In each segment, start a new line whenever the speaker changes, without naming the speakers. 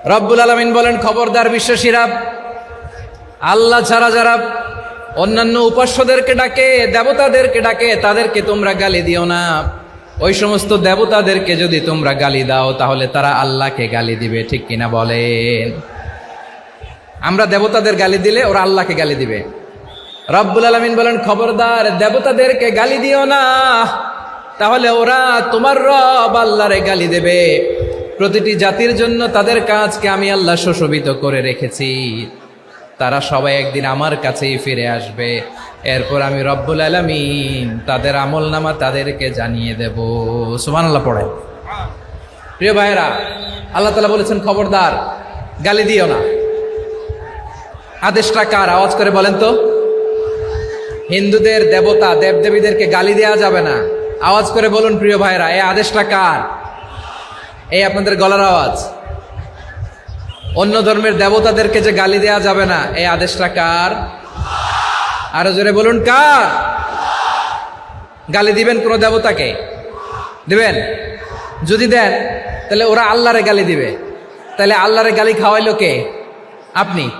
রব্বুল আলামিন বলেন, খবরদার বিশ্বাসীরা, আল্লাহ ছাড়া যারা অন্যান্য উপাস্যদেরকে ডাকে, দেবতাদেরকে ডাকে, তাদেরকে তোমরা গালি দিও না। ওই সমস্ত দেবতাদেরকে যদি তোমরা গালি দাও তাহলে তারা আল্লাহকে গালি দিবে, ঠিক কিনা বলেন? আমরা দেবতাদের গালি দিলে ওরা আল্লাহকে গালি দিবে। রব্বুল আলামিন বলেন, খবরদার দেবতাদেরকে গালি দিও না, তাহলে ওরা তোমার রব আল্লাহরে গালি দেবে। প্রতিটি জাতির জন্য তাদের কাজকে আমি আল্লাহ সুশোভিত করে রেখেছি, তারা সবাই একদিন আমার কাছেই ফিরে আসবে। এরপর আমি রব্বুল আলামিন তাদের আমলনামা তাদেরকে জানিয়ে দেব। সুবহানাল্লাহ পড়ে। প্রিয় ভাইরা, আল্লাহ তাআলা বলেছেন খবরদার গালি দিও না। আদেশটা কার? আওয়াজ করে বলেন তো। হিন্দুদের দেবতা দেবদেবীদেরকে গালি দেওয়া যাবে না। আওয়াজ করে বলুন প্রিয় ভাইরা, এই আদেশটা কার? এই আপনাদের গলার আওয়াজ। অন্য ধর্মের দেবতাদেরকে যে গালি দেওয়া যাবে না, এই আদেশটা কার? আরো জোরে বলুন, কার? গালি দিবেন কোন দেবতাকে? দিবেন? যদি দেন তাহলে ওরা আল্লাহরে গালি দিবে। তাহলে আল্লাহরে গালি খাওয়াইলো কে? আপনি,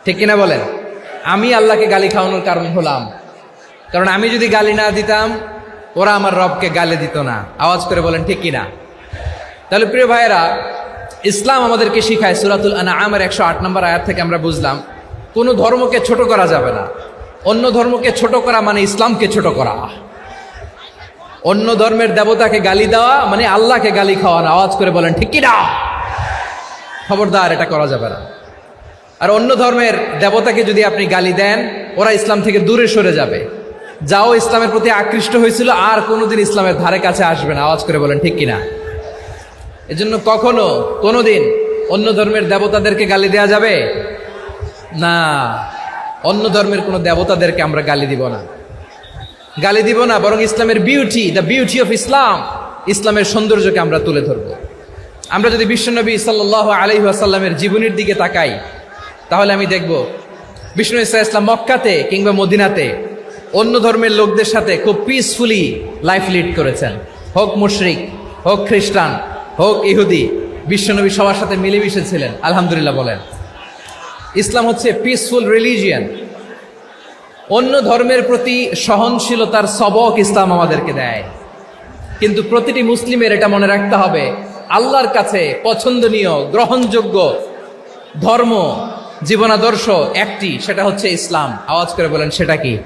ঠিক কিনা বলেন? আমি আল্লাহকে গালি খাওয়ানোর কারণ হলাম, কারণ আমি যদি গালি না দিতাম ওরা আমার রবকে গালি দিত না। আওয়াজ করে বলেন ঠিক কিনা? তাহলে প্রিয় ভাইয়েরা, ইসলাম আমাদেরকে শিখায়, সূরাতুল আনআমের 108 নম্বর আয়াত থেকে আমরা বুঝলাম কোন ধর্মকে ছোট করা যাবে না। অন্য ধর্মকে ছোট করা মানে ইসলামকে ছোট করা। অন্য ধর্মের দেবতাকে গালি দেওয়া মানে আল্লাহকে গালি খাওয়ানো। আওয়াজ করে বলেন ঠিক কিনা? খবরদার, এটা করা যাবে না। আর অন্য ধর্মের দেবতাকে যদি আপনি গালি দেন, ওরা ইসলাম থেকে দূরে সরে যাবে। যাও ইসলামের প্রতি আকৃষ্ট হয়েছিল আর কোনোদিন ইসলামের ধারে কাছে আসবে না। আওয়াজ করে বলেন ঠিক কিনা? এজন্য কখনো কোনোদিন অন্য ধর্মের দেবতাদেরকে গালি দেওয়া যাবে না। অন্য ধর্মের কোনো দেবতাদেরকে আমরা গালি দিব না, গালি দিব না, বরং ইসলামের beauty, the beauty of Islam, ইসলামের সৌন্দর্যকে আমরা তুলে ধরব। আমরা যদি বিশ্বনবী সাল্লাল্লাহু আলাইহি ওয়াসাল্লামের জীবনীর দিকে তাকাই, তাহলে আমি দেখব বিষ্ণু ইসা ইসলাম মক্কাতে কিংবা মদিনাতে অন্য ধর্মের লোকদের সাথে খুব পিসফুলি লাইফ লিড করেছেন। হোক মুশরিক, হোক খ্রিস্টান, হোক ইহুদি, বিশ্বনবী সবার সাথে মিলেমিশে ছিলেন। আলহামদুলিল্লাহ বলেন। ইসলাম হচ্ছে পিসফুল রিলিজিয়ান। অন্য ধর্মের প্রতি সহনশীলতার সবক ইসলাম আমাদেরকে দেয়। কিন্তু প্রতিটি মুসলিমের এটা মনে রাখতে হবে, আল্লাহর কাছে পছন্দনীয় গ্রহণযোগ্য ধর্ম, জীবনাদর্শ একটি, সেটা হচ্ছে ইসলাম। আওয়াজ করে বলেন সেটা কি?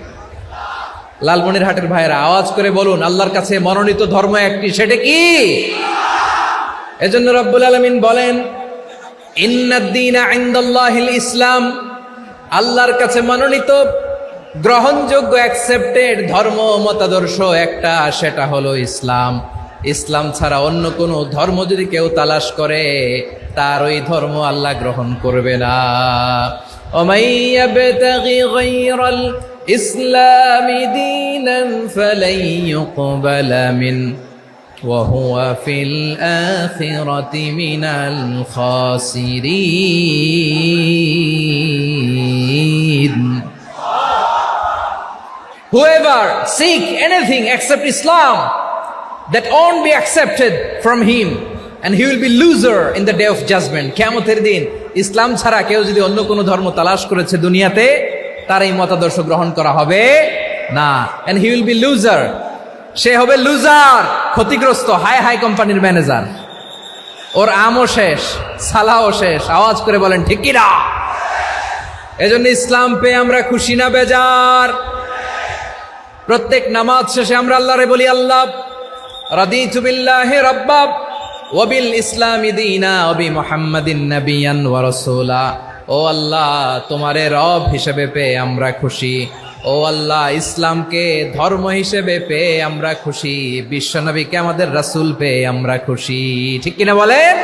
লালমনিরহাটের ভাইয়েরা আওয়াজ করে বলুন, আল্লাহর কাছে মনোনীত ধর্ম একটি, সেটা কি? এজন্য রব্বুল আলামিন বলেন, ইন্নাদ-দীনা ইনদাল্লাহিল ইসলাম, আল্লাহর কাছে মনোনীত গ্রহণযোগ্য অ্যাকসেপ্টেড ধর্ম মতাদর্শ একটা, সেটা হলো ইসলাম। ইসলাম ছাড়া অন্য কোনো ধর্ম যদি কেউ তালাশ করে, তার ওই ধর্ম আল্লাহ গ্রহণ করবে না। ওমাই ইয়াবতাগি গায়রাল ইসলামি দীনান ফালাই ইউকবালা মিন ওয়া হুয়া ফিল আখিরাতি মিনাল খাসিরিন। Whoever seek anything except Islam, that won't be accepted from him, and he will be loser in the day of judgment. কিয়ামতের দিন ইসলাম ছাড়া কেউ যদি অন্য কোনো ধর্ম তালাশ করেছে দুনিয়াতে, তার এই মতাদর্শ গ্রহণ করা হবে না। and he will be loser, সে হবে লুজার, ক্ষতিগ্রস্ত, হাই হাই কোম্পানির ম্যানেজার। ওর আমও শেষ, সালাও শেষ। আওয়াজ করে বলেন ঠিক কি না? এজন্য ইসলাম পেয়ে আমরা খুশি না বেজার? প্রত্যেক নামাজ শেষে আমরা আল্লাহরে বলি, আল্লাহ রাদিতু বিল্লাহি রাব্বা ওয়া বিল ইসলামি দীনা ওয়া বি মুহাম্মাদিন নাবিয়ান ওয়া রাসূলা। ও আল্লাহ, তোমারে রব হিসেবে পেয়ে আমরা খুশি। ও আল্লাহ, ইসলামকে ধর্ম হিসেবে পেয়ে আমরা খুশি। বিশ্বনবীকে আমাদের রাসূল পেয়ে আমরা খুশি। ঠিক কিনা বলেন?